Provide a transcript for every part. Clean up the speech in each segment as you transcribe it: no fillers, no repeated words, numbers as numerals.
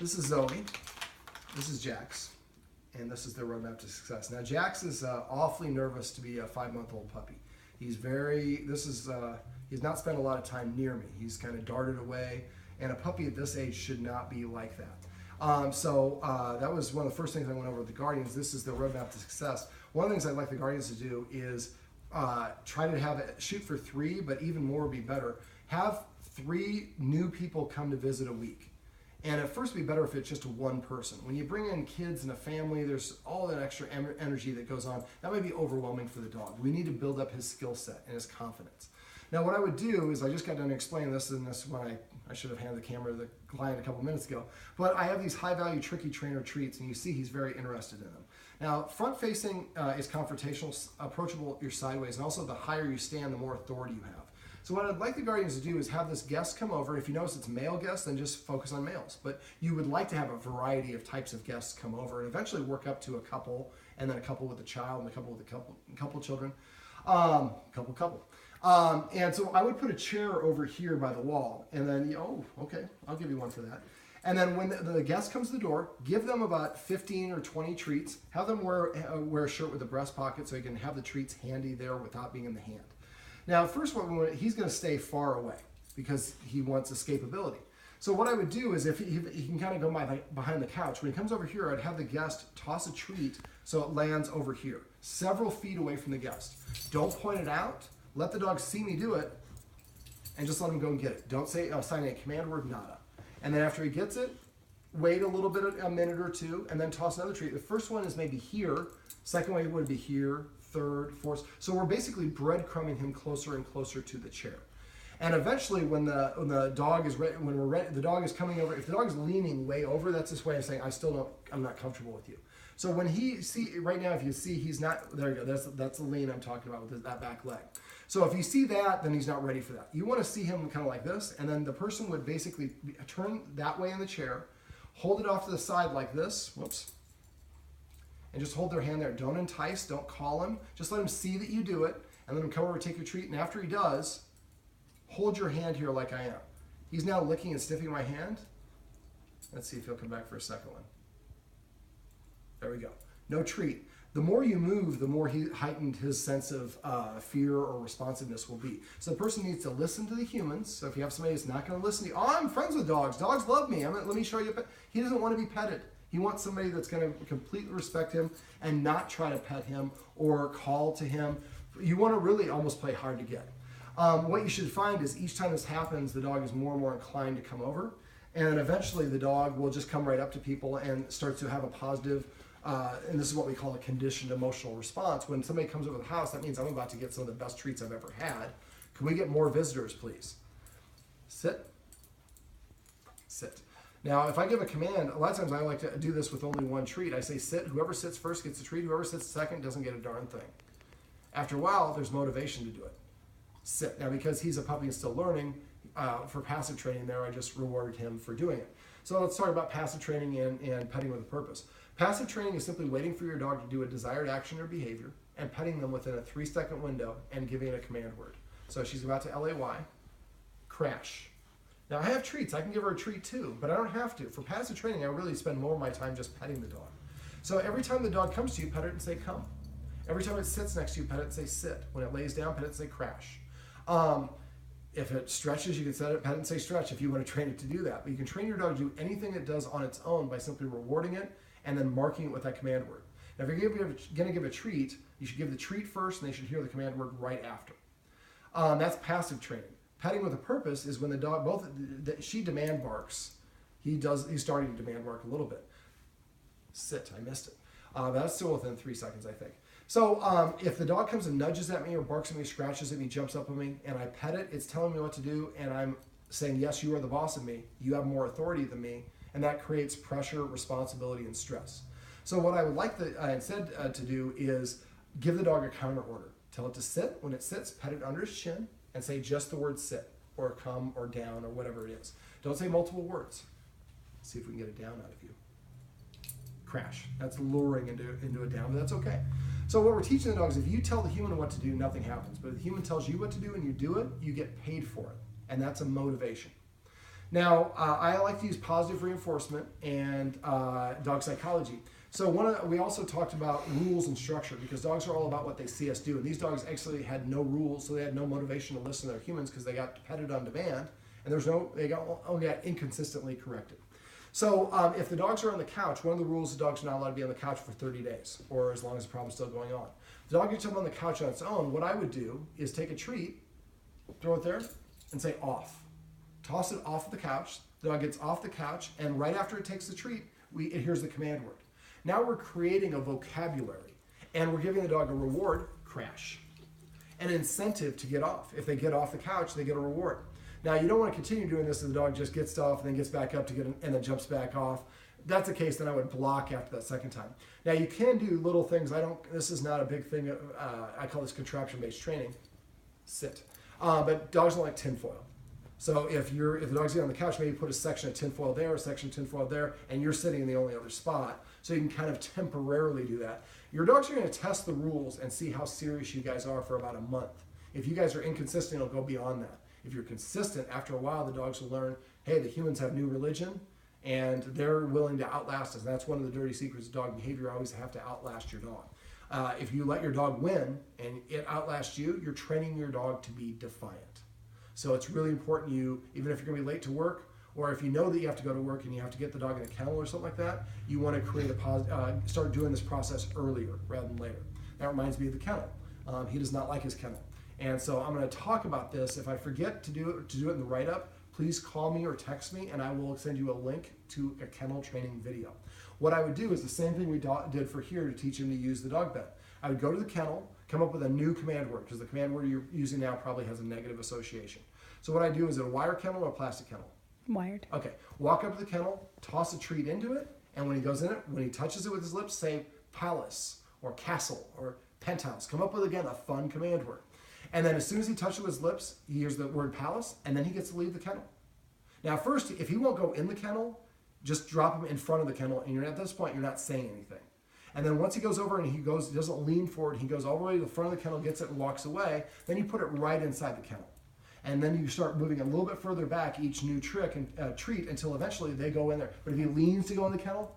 This is Zoe. This is Jax. And this is their roadmap to success. Now, Jax is awfully nervous to be a 5-month-old puppy. He's he's not spent a lot of time near me. He's kind of darted away. And a puppy at this age should not be like that. That was one of the first things I went over with the Guardians. This is the roadmap to success. One of the things I'd like the Guardians to do is try to have it shoot for 3, but even more would be better. Have 3 new people come to visit a week. And at first it'd be better if it's just one person. When you bring in kids and a family, there's all that extra energy that goes on. That might be overwhelming for the dog. We need to build up his skill set and his confidence. Now what I would do is, I just got done explaining this, and this when I should have handed the camera to the client a couple minutes ago, but I have these high value tricky trainer treats, and you see he's very interested in them. Now front facing is confrontational, approachable you're sideways, and also the higher you stand, the more authority you have. So what I'd like the Guardians to do is have this guest come over. If you notice it's male guests, then just focus on males. But you would like to have a variety of types of guests come over and eventually work up to a couple, and then a couple with a child, and a couple with a couple children. And so I would put a chair over here by the wall, and then, oh, okay, I'll give you one for that. And then when the guest comes to the door, give them about 15 or 20 treats. Have them wear a shirt with a breast pocket so you can have the treats handy there without being in the hand. Now, first one, he's going to stay far away because he wants escapability. So what I would do is, if he can kind of go behind the couch, when he comes over here, I'd have the guest toss a treat so it lands over here, several feet away from the guest. Don't point it out. Let the dog see me do it, and just let him go and get it. Don't say, sign a command word, nada. And then after he gets it, wait a little bit, a minute or two, and then toss another treat. The first one is maybe here. Second one would be here. Third, fourth. So we're basically breadcrumbing him closer and closer to the chair. And eventually, when the dog is ready, when we're ready, the dog is coming over. If the dog is leaning way over, that's his way of saying, I'm not comfortable with you. So when right now, if you see he's not, there you go. That's the lean I'm talking about with that back leg. So if you see that, then he's not ready for that. You want to see him kind of like this, and then the person would basically turn that way in the chair, hold it off to the side like this. Whoops. And just hold their hand there. Don't entice, don't call him. Just let him see that you do it, and let him come over and take your treat. And after he does, hold your hand here like I am. He's now licking and sniffing my hand. Let's see if he'll come back for a second one. There we go. No treat. The more you move, the more heightened his sense of fear or responsiveness will be. So the person needs to listen to the humans. So if you have somebody that's not going to listen to you, I'm friends with dogs. Dogs love me. Let me show you. He doesn't want to be petted. He wants somebody that's going to completely respect him and not try to pet him or call to him. You want to really almost play hard to get. What you should find is each time this happens, the dog is more and more inclined to come over. And then eventually the dog will just come right up to people and start to have a positive, and this is what we call a conditioned emotional response. When somebody comes over the house, that means I'm about to get some of the best treats I've ever had. Can we get more visitors, please? Sit. Sit. Now, if I give a command, a lot of times I like to do this with only one treat. I say sit. Whoever sits first gets a treat. Whoever sits second doesn't get a darn thing. After a while, there's motivation to do it. Sit. Now, because he's a puppy and still learning, for passive training there, I just rewarded him for doing it. So let's talk about passive training and petting with a purpose. Passive training is simply waiting for your dog to do a desired action or behavior and petting them within a 3-second window and giving it a command word. So she's about to lay, crash. Now, I have treats. I can give her a treat too, but I don't have to. For passive training, I really spend more of my time just petting the dog. So every time the dog comes to you, pet it and say, come. Every time it sits next to you, pet it and say, sit. When it lays down, pet it and say, crash. If it stretches, you can set it, pet it and say, stretch if you want to train it to do that. But you can train your dog to do anything it does on its own by simply rewarding it and then marking it with that command word. Now, if you're going to give a treat, you should give the treat first, and they should hear the command word right after. That's passive training. Petting with a purpose is when the dog, she demand barks. He's starting to demand bark a little bit. Sit, I missed it. That's still within 3 seconds, I think. So if the dog comes and nudges at me or barks at me, scratches at me, jumps up at me, and I pet it, it's telling me what to do, and I'm saying, yes, you are the boss of me. You have more authority than me, and that creates pressure, responsibility, and stress. So what I would like instead to do is give the dog a counter order. Tell it to sit. When it sits, pet it under its chin and say just the word sit or come or down or whatever it is. Don't say multiple words. See if we can get a down out of you. Crash. That's luring into a down, but that's okay. So what we're teaching the dogs, if you tell the human what to do, nothing happens. But if the human tells you what to do and you do it, you get paid for it. And that's a motivation. Now, I like to use positive reinforcement and dog psychology. So we also talked about rules and structure, because dogs are all about what they see us do. And these dogs actually had no rules, so they had no motivation to listen to their humans because they got petted on demand, and they only got inconsistently corrected. So if the dogs are on the couch, one of the rules is the dogs are not allowed to be on the couch for 30 days, or as long as the problem's still going on. If the dog gets up on the couch on its own, what I would do is take a treat, throw it there, and say off. Toss it off the couch. The dog gets off the couch, and right after it takes the treat, it hears the command word. Now we're creating a vocabulary, and we're giving the dog a reward, crash, an incentive to get off. If they get off the couch, they get a reward. Now, you don't want to continue doing this if the dog just gets off and then gets back up and then jumps back off. If that's the case, then I would block after that second time. Now, you can do little things. This is not a big thing. I call this contraption-based training. Sit. But dogs don't like tinfoil. So if the dog's sitting on the couch, maybe put a section of tinfoil there, a section of tinfoil there, and you're sitting in the only other spot. So you can kind of temporarily do that. Your dogs are going to test the rules and see how serious you guys are for about a month. If you guys are inconsistent, it'll go beyond that. If you're consistent, after a while, the dogs will learn, hey, the humans have new religion, and they're willing to outlast us. And that's one of the dirty secrets of dog behavior. You always have to outlast your dog. If you let your dog win and it outlasts you, you're training your dog to be defiant. So it's really important even if you're going to be late to work, or if you know that you have to go to work and you have to get the dog in a kennel or something like that, you want to create start doing this process earlier rather than later. That reminds me of the kennel. He does not like his kennel. And so I'm going to talk about this. If I forget to do it in the write-up, please call me or text me, and I will send you a link to a kennel training video. What I would do is the same thing we did for here to teach him to use the dog bed. I would go to the kennel, come up with a new command word, because the command word you're using now probably has a negative association. So what I do is a wire kennel or a plastic kennel? Wired. Okay. Walk up to the kennel, toss a treat into it, and when he goes in it, when he touches it with his lips, say palace or castle or penthouse. Come up with, again, a fun command word. And then as soon as he touches it with his lips, he hears the word palace, and then he gets to leave the kennel. Now, first, if he won't go in the kennel, just drop him in front of the kennel, and at this point, you're not saying anything. And then once he goes over and he doesn't lean forward, he goes all the way to the front of the kennel, gets it, and walks away, then you put it right inside the kennel. And then you start moving a little bit further back each new treat until eventually they go in there. But if he leans to go in the kennel,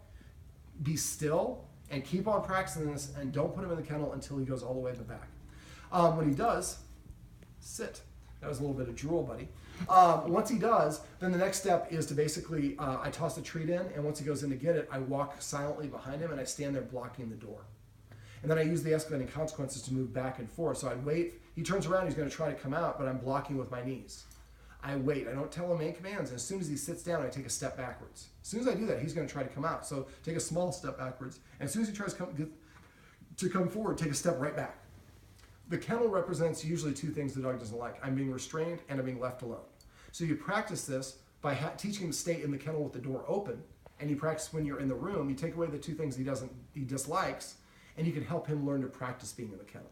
be still and keep on practicing this, and don't put him in the kennel until he goes all the way in the back. When he does, sit. That was a little bit of drool, buddy. Once he does, then the next step is to basically, I toss the treat in, and once he goes in to get it, I walk silently behind him, and I stand there blocking the door. And then I use the escalating consequences to move back and forth. So I wait. He turns around, he's going to try to come out, but I'm blocking with my knees. I wait. I don't tell him any commands. And as soon as he sits down, I take a step backwards. As soon as I do that, he's going to try to come out. So take a small step backwards. And as soon as he tries to come forward, take a step right back. The kennel represents usually two things the dog doesn't like. I'm being restrained and I'm being left alone. So you practice this by teaching him to stay in the kennel with the door open. And you practice when you're in the room. You take away the two things he dislikes, and you can help him learn to practice being in the kennel.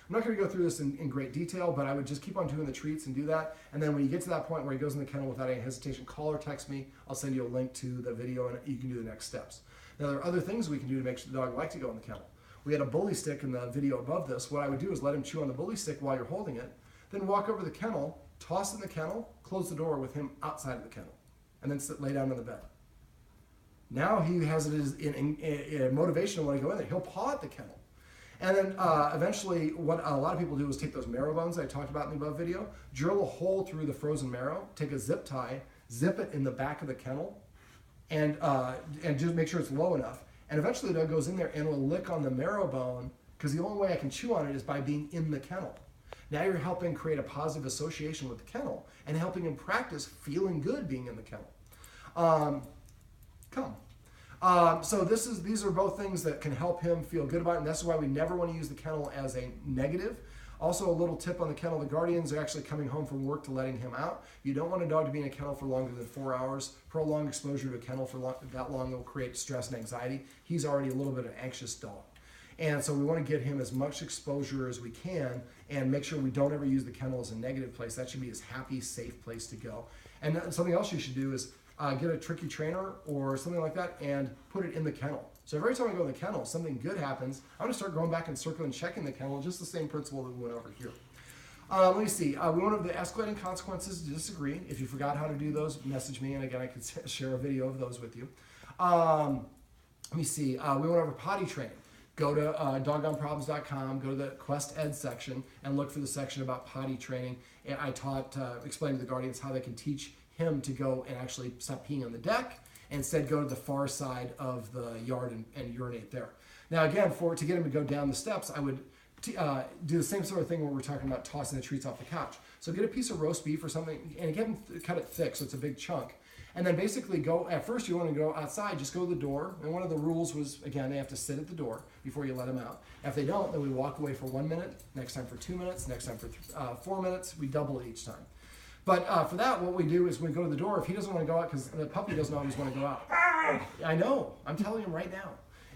I'm not going to go through this in great detail, but I would just keep on doing the treats and do that. And then when you get to that point where he goes in the kennel without any hesitation, call or text me. I'll send you a link to the video, and you can do the next steps. Now, there are other things we can do to make sure the dog likes to go in the kennel. We had a bully stick in the video above this. What I would do is let him chew on the bully stick while you're holding it, then walk over to the kennel, toss it in the kennel, close the door with him outside of the kennel, and then lay down on the bed. Now he has it as in motivation when I go in there. He'll paw at the kennel. And then eventually what a lot of people do is take those marrow bones I talked about in the above video, drill a hole through the frozen marrow, take a zip tie, zip it in the back of the kennel, and just make sure it's low enough. And eventually the dog goes in there and will lick on the marrow bone, because the only way I can chew on it is by being in the kennel. Now you're helping create a positive association with the kennel and helping him practice feeling good being in the kennel. So these are both things that can help him feel good about it, and that's why we never want to use the kennel as a negative. Also, a little tip on the kennel: the guardians are actually coming home from work to letting him out. You don't want a dog to be in a kennel for longer than 4 hours. Prolonged exposure to a kennel for that long will create stress and anxiety. He's already a little bit of an anxious dog. And so we want to get him as much exposure as we can and make sure we don't ever use the kennel as a negative place. That should be his happy, safe place to go. And something else you should do is get a tricky trainer or something like that and put it in the kennel. So every time I go in the kennel, something good happens, I'm going to start going back and circling and checking the kennel, just the same principle that we went over here. Let me see. We went over the escalating consequences to disagree. If you forgot how to do those, message me, and again, I can share a video of those with you. Let me see. We went over potty training. Go to doggonproblems.com, go to the Quest Ed section, and look for the section about potty training. And I explained to the guardians how they can teach him to go and actually stop peeing on the deck, and instead go to the far side of the yard and urinate there. Now, again, to get him to go down the steps, I would do the same sort of thing where we're talking about tossing the treats off the couch. So get a piece of roast beef or something, and again, cut it thick so it's a big chunk. And then basically go, at first you want to go outside, just go to the door. And one of the rules was, again, they have to sit at the door before you let them out. If they don't, then we walk away for 1 minute, next time for 2 minutes, next time for 4 minutes. We double it each time. But for that, what we do is we go to the door. If he doesn't want to go out, because the puppy doesn't always want to go out. I know, I'm telling him right now.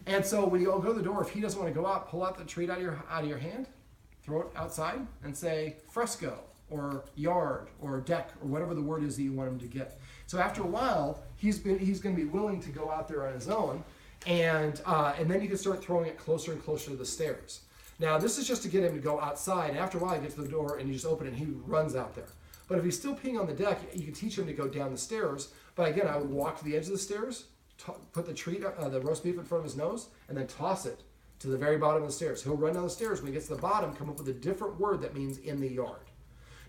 And so when you go to the door, if he doesn't want to go out, pull out the treat out of your hand, throw it outside, and say fresco, or yard, or deck, or whatever the word is that you want him to get. So after a while, he's going to be willing to go out there on his own, and then you can start throwing it closer and closer to the stairs. Now this is just to get him to go outside, and after a while he gets to the door and you just open it and he runs out there. But if he's still peeing on the deck, you can teach him to go down the stairs. But again, I would walk to the edge of the stairs, put the treat, the roast beef in front of his nose, and then toss it to the very bottom of the stairs. He'll run down the stairs. When he gets to the bottom, come up with a different word that means in the yard.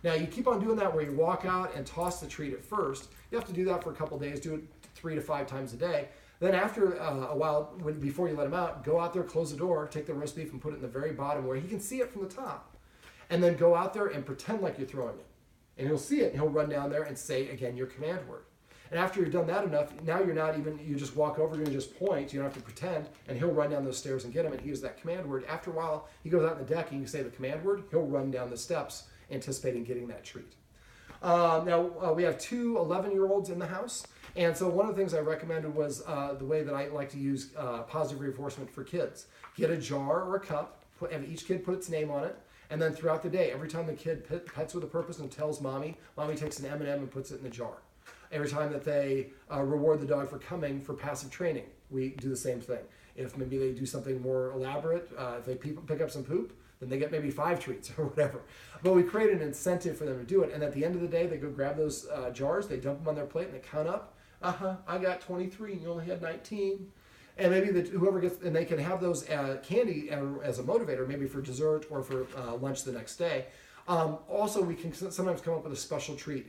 Now, you keep on doing that where you walk out and toss the treat at first. You have to do that for a couple days. Do it 3 to 5 times a day. Then after a while, before you let him out, go out there, close the door, take the roast beef and put it in the very bottom where he can see it from the top. And then go out there and pretend like you're throwing it. And he'll see it, and he'll run down there and say, again, your command word. And after you've done that enough, now you just walk over and just point. You don't have to pretend, and he'll run down those stairs and get him, and he uses that command word. After a while, he goes out on the deck, and you say the command word, he'll run down the steps, anticipating getting that treat. Now, we have 2 11-year-olds in the house, and so one of the things I recommended was the way that I like to use positive reinforcement for kids. Get a jar or a cup, and each kid put its name on it, and then throughout the day, every time the kid pets with a purpose and tells mommy takes an M&M and puts it in the jar. Every time that they reward the dog for coming for passive training, we do the same thing. If maybe they do something more elaborate, if they pick up some poop, then they get maybe 5 treats or whatever. But we create an incentive for them to do it. And at the end of the day, they go grab those jars, they dump them on their plate, and they count up. I got 23, and you only had 19. And maybe whoever gets, and they can have those candy as a motivator, maybe for dessert or for lunch the next day. Also, we can sometimes come up with a special treat.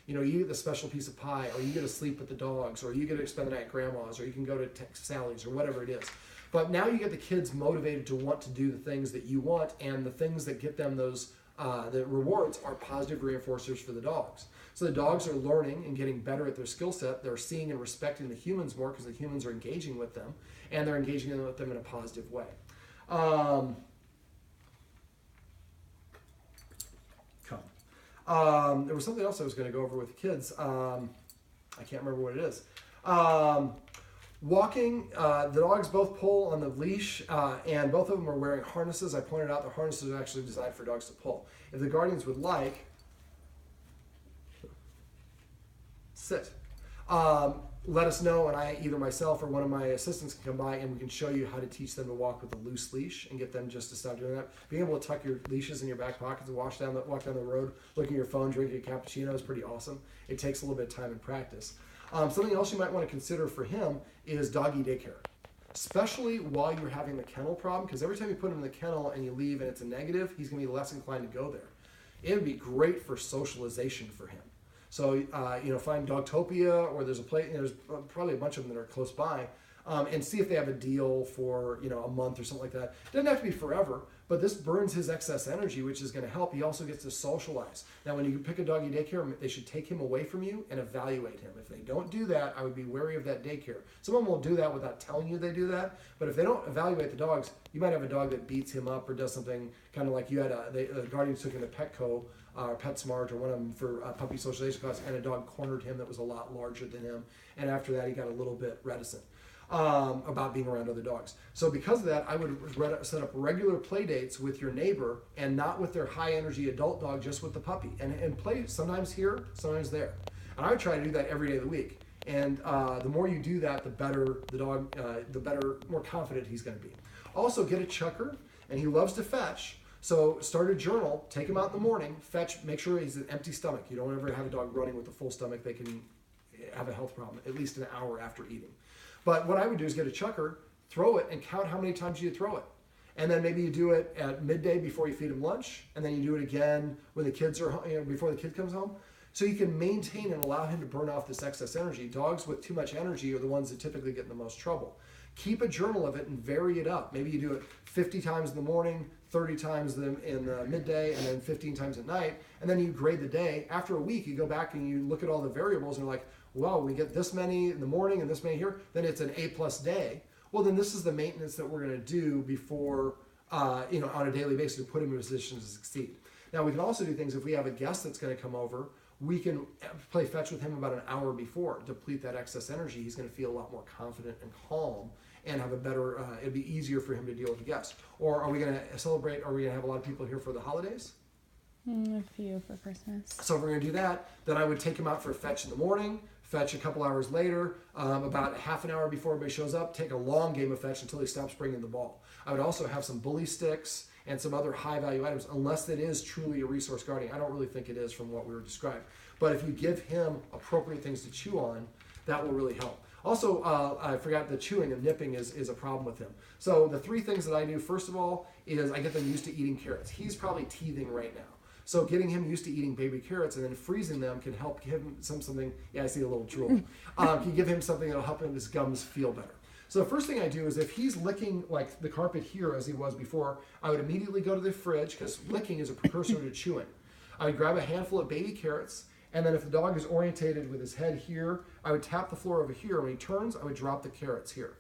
You get the special piece of pie, or you get to sleep with the dogs, or you get to spend the night at grandma's, or you can go to Sally's, or whatever it is. But now you get the kids motivated to want to do the things that you want, and the things that get them those the rewards are positive reinforcers for the dogs. So the dogs are learning and getting better at their skill set. They're seeing and respecting the humans more because the humans are engaging with them, and they're engaging with them in a positive way. There was something else I was going to go over with the kids. I can't remember what it is. Walking, the dogs both pull on the leash, and both of them are wearing harnesses. I pointed out the harnesses are actually designed for dogs to pull. If the guardians would like, sit. Let us know, and either myself or one of my assistants can come by, and we can show you how to teach them to walk with a loose leash and get them just to stop doing that. Being able to tuck your leashes in your back pockets and walk down the road, looking at your phone, drinking a cappuccino is pretty awesome. It takes a little bit of time and practice. Something else you might want to consider for him is doggy daycare, especially while you're having the kennel problem, because every time you put him in the kennel and you leave and it's a negative, he's going to be less inclined to go there. It would be great for socialization for him. So, find Dogtopia, or there's there's probably a bunch of them that are close by, and see if they have a deal for, a month or something like that. It doesn't have to be forever, but this burns his excess energy, which is going to help. He also gets to socialize. Now, when you pick a doggy daycare, they should take him away from you and evaluate him. If they don't do that, I would be wary of that daycare. Some of them will do that without telling you they do that, but if they don't evaluate the dogs, you might have a dog that beats him up or does something kind of like you had the guardians took him to Petco, or PetSmart, or one of them for a puppy socialization class, and a dog cornered him that was a lot larger than him. And after that, he got a little bit reticent about being around other dogs. So because of that, I would set up regular play dates with your neighbor, and not with their high energy adult dog, just with the puppy, and play sometimes here, sometimes there. And I would try to do that every day of the week. And the more you do that, the better the dog, more confident he's going to be. Also, get a chucker, and he loves to fetch. So start a journal, take him out in the morning, fetch, make sure he's an empty stomach. You don't ever have a dog running with a full stomach. They can have a health problem at least an hour after eating. But what I would do is get a chucker, throw it, and count how many times you throw it. And then maybe you do it at midday before you feed him lunch, and then you do it again when the kids are, before the kid comes home. So you can maintain and allow him to burn off this excess energy. Dogs with too much energy are the ones that typically get in the most trouble. Keep a journal of it and vary it up. Maybe you do it 50 times in the morning, 30 times in the midday, and then 15 times at night. And then you grade the day. After a week, you go back and you look at all the variables and you're like, well, we get this many in the morning and this many here. Then it's an A+ day. Well, then this is the maintenance that we're going to do before, on a daily basis to put him in a position to succeed. Now, we can also do things if we have a guest that's going to come over. We can play fetch with him about an hour before, deplete that excess energy. He's going to feel a lot more confident and calm and have a better, it'd be easier for him to deal with the guests. Or are we going to celebrate, are we going to have a lot of people here for the holidays? A few for Christmas. So if we're going to do that, then I would take him out for a fetch in the morning, fetch a couple hours later, about half an hour before everybody shows up, take a long game of fetch until he stops bringing the ball. I would also have some bully sticks and some other high value items, unless it is truly a resource guarding. I don't really think it is from what we were described. But if you give him appropriate things to chew on, that will really help. Also, I forgot the chewing and nipping is a problem with him. So the three things that I do, first of all, is I get them used to eating carrots. He's probably teething right now. So getting him used to eating baby carrots and then freezing them can help give him something. Yeah, I see a little drool. Can give him something that'll help his gums feel better. So the first thing I do is if he's licking like the carpet here as he was before, I would immediately go to the fridge because licking is a precursor to chewing. I would grab a handful of baby carrots, and then if the dog is orientated with his head here, I would tap the floor over here. When he turns, I would drop the carrots here.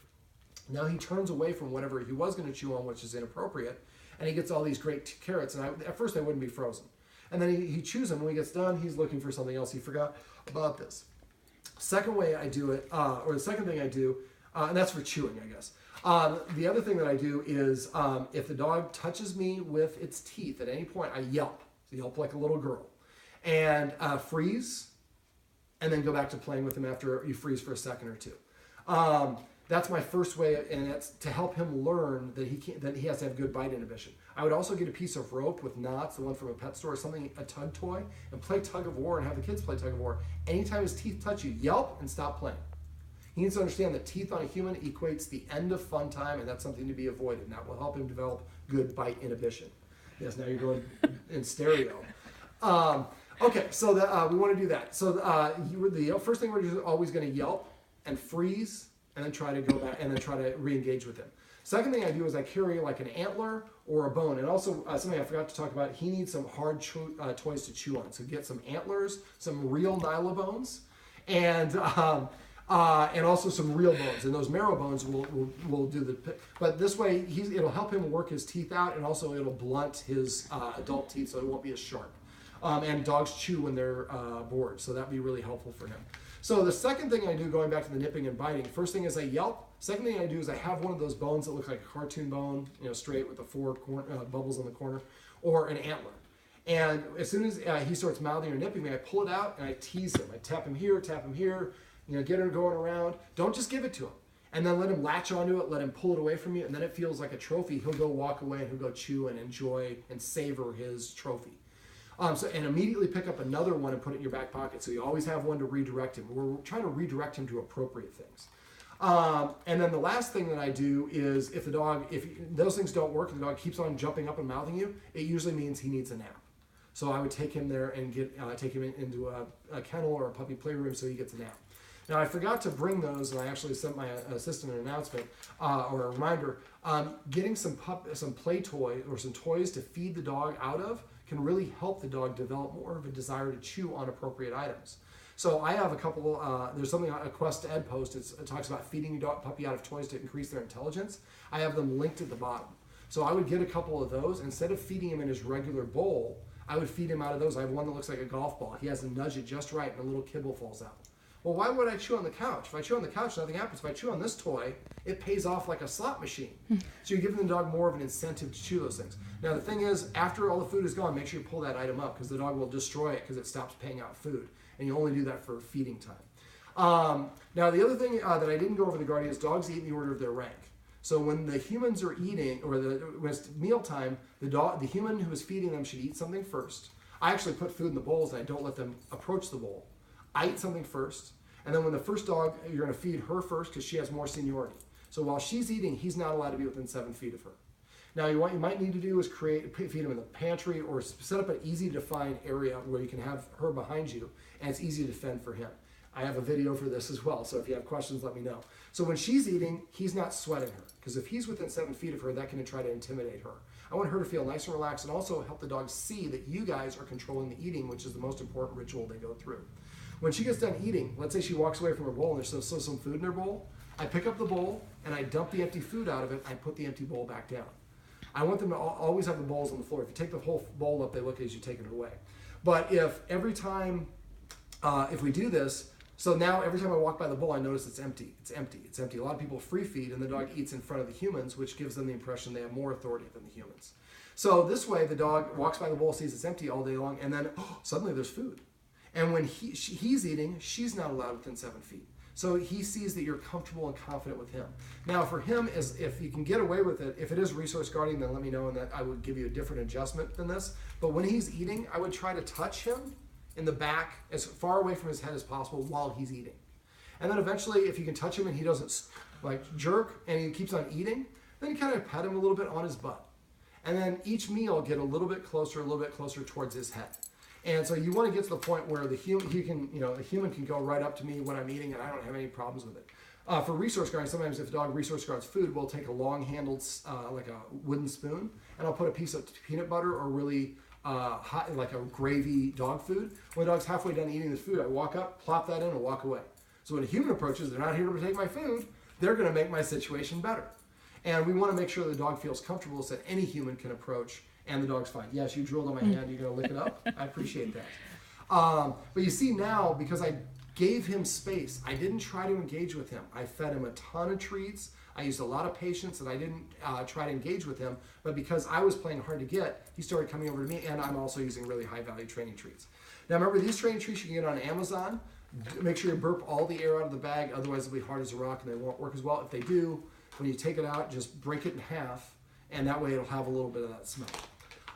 Now he turns away from whatever he was going to chew on, which is inappropriate, and he gets all these great carrots. And at first, they wouldn't be frozen. And then he chews them. When he gets done, he's looking for something else. He forgot about this. Second way I do it, or the second thing I do, and that's for chewing, I guess. The other thing that I do is if the dog touches me with its teeth at any point, I yelp. So yelp like a little girl. And freeze, and then go back to playing with him after you freeze for a second or two. That's my first way, and that's to help him learn that he has to have good bite inhibition. I would also get a piece of rope with knots, the one from a pet store, something, a tug toy, and play tug of war and have the kids play tug of war. Anytime his teeth touch you, yelp and stop playing. He needs to understand that teeth on a human equates the end of fun time, and that's something to be avoided. And that will help him develop good bite inhibition. Yes, now you're going in stereo. Okay, so we want to do that. So the first thing we're always going to yelp and freeze, and then try to go back and then try to re-engage with him. Second thing I do is I carry like an antler or a bone. And also something I forgot to talk about, he needs some hard toys to chew on. So get some antlers, some real nylobones, and also some real bones. And those marrow bones will do the, but this way it'll help him work his teeth out, and also it'll blunt his adult teeth so it won't be as sharp. And dogs chew when they're bored, so that'd be really helpful for him. So the second thing I do, going back to the nipping and biting, first thing is I yelp. Second thing I do is I have one of those bones that look like a cartoon bone, straight with the four bubbles on the corner, or an antler. And as soon as he starts mouthing or nipping me, I pull it out and I tease him. I tap him here, get him going around. Don't just give it to him. And then let him latch onto it, let him pull it away from you, and then it feels like a trophy. He'll go walk away and he'll go chew and enjoy and savor his trophy. And immediately pick up another one and put it in your back pocket. So you always have one to redirect him. We're trying to redirect him to appropriate things. And then the last thing that I do is if those things don't work and the dog keeps on jumping up and mouthing you, it usually means he needs a nap. So I would take him there and take him into a kennel or a puppy playroom so he gets a nap. Now I forgot to bring those, and I actually sent my assistant an announcement or a reminder. Getting some play toy or some toys to feed the dog out of can really help the dog develop more of a desire to chew on appropriate items. So I have a couple, there's something on a Quest Ed post, it talks about feeding your puppy out of toys to increase their intelligence. I have them linked at the bottom. So I would get a couple of those. Instead of feeding him in his regular bowl, I would feed him out of those. I have one that looks like a golf ball. He has to nudge it just right and a little kibble falls out. Well, why would I chew on the couch? If I chew on the couch, nothing happens. If I chew on this toy, it pays off like a slot machine. So you're giving the dog more of an incentive to chew those things. Now, the thing is, after all the food is gone, make sure you pull that item up because the dog will destroy it because it stops paying out food. And you only do that for feeding time. Now, the other thing that I didn't go over the guardian is dogs eat in the order of their rank. So when the humans are eating, or when it's mealtime, the human who is feeding them should eat something first. I actually put food in the bowls and I don't let them approach the bowl. I eat something first, and then when the first dog, you're going to feed her first because she has more seniority. So while she's eating, he's not allowed to be within 7 feet of her. Now, what you might need to do is feed him in the pantry or set up an easy to define area where you can have her behind you, and it's easy to fend for him. I have a video for this as well, so if you have questions, let me know. So when she's eating, he's not sweating her, because if he's within 7 feet of her, that can try to intimidate her. I want her to feel nice and relaxed, and also help the dog see that you guys are controlling the eating, which is the most important ritual they go through. When she gets done eating, let's say she walks away from her bowl and there's still some food in her bowl, I pick up the bowl and I dump the empty food out of it, I put the empty bowl back down. I want them to always have the bowls on the floor. If you take the whole bowl up, they look as you take it away. But if every time, if we do this, so now every time I walk by the bowl, I notice it's empty, it's empty, it's empty. A lot of people free feed and the dog eats in front of the humans, which gives them the impression they have more authority than the humans. So this way, the dog walks by the bowl, sees it's empty all day long, and then suddenly there's food. And when he's eating, she's not allowed within 7 feet. So he sees that you're comfortable and confident with him. Now for him, is if you can get away with it, if it is resource guarding, then let me know and that I would give you a different adjustment than this. But when he's eating, I would try to touch him in the back as far away from his head as possible while he's eating. And then eventually, if you can touch him and he doesn't like jerk and he keeps on eating, then you kind of pet him a little bit on his butt. And then each meal get a little bit closer towards his head. And so you want to get to the point where the human can go right up to me when I'm eating and I don't have any problems with it. For resource guarding, sometimes if a dog resource guards food, we'll take a long-handled, like a wooden spoon, and I'll put a piece of peanut butter or really hot, like a gravy dog food. When the dog's halfway done eating this food, I walk up, plop that in, and walk away. So when a human approaches, they're not here to take my food, they're going to make my situation better. And we want to make sure the dog feels comfortable so that any human can approach and the dog's fine. Yes, you drilled on my hand, you're going to lick it up? I appreciate that. But you see now, because I gave him space, I didn't try to engage with him. I fed him a ton of treats. I used a lot of patience and I didn't try to engage with him. But because I was playing hard to get, he started coming over to me, and I'm also using really high value training treats. Now remember, these training treats you can get on Amazon. Make sure you burp all the air out of the bag, otherwise they'll be hard as a rock and they won't work as well. If they do, when you take it out, just break it in half, and that way it'll have a little bit of that smell.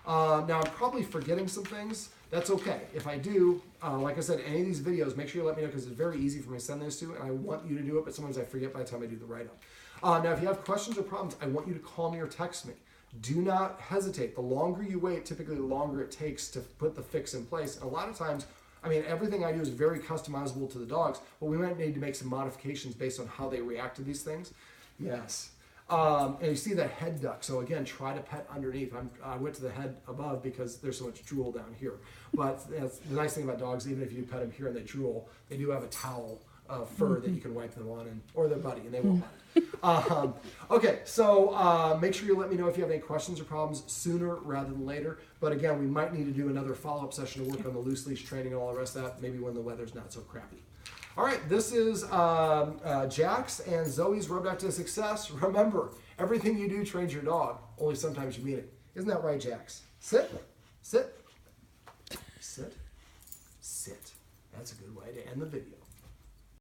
Now I'm probably forgetting some things. That's okay. If I do, like I said, any of these videos, make sure you let me know, because it's very easy for me to send this to, and I want you to do it, but sometimes I forget by the time I do the write-up. Now if you have questions or problems, I want you to call me or text me. Do not hesitate. The longer you wait, typically the longer it takes to put the fix in place. And a lot of times, I mean, everything I do is very customizable to the dogs, but we might need to make some modifications based on how they react to these things. Yes. And you see that head duck. So again, try to pet underneath. I went to the head above because there's so much drool down here. But that's the nice thing about dogs, even if you pet them here and they drool, they do have a towel of fur that you can wipe them on, or their buddy, and they won't mind. Okay, so make sure you let me know if you have any questions or problems sooner rather than later. But again, we might need to do another follow-up session to work on the loose leash training and all the rest of that, maybe when the weather's not so crappy. All right, this is Jax and Zoe's Road Back to Success. Remember, everything you do trains your dog, only sometimes you mean it. Isn't that right, Jax? Sit, sit, sit, sit. That's a good way to end the video.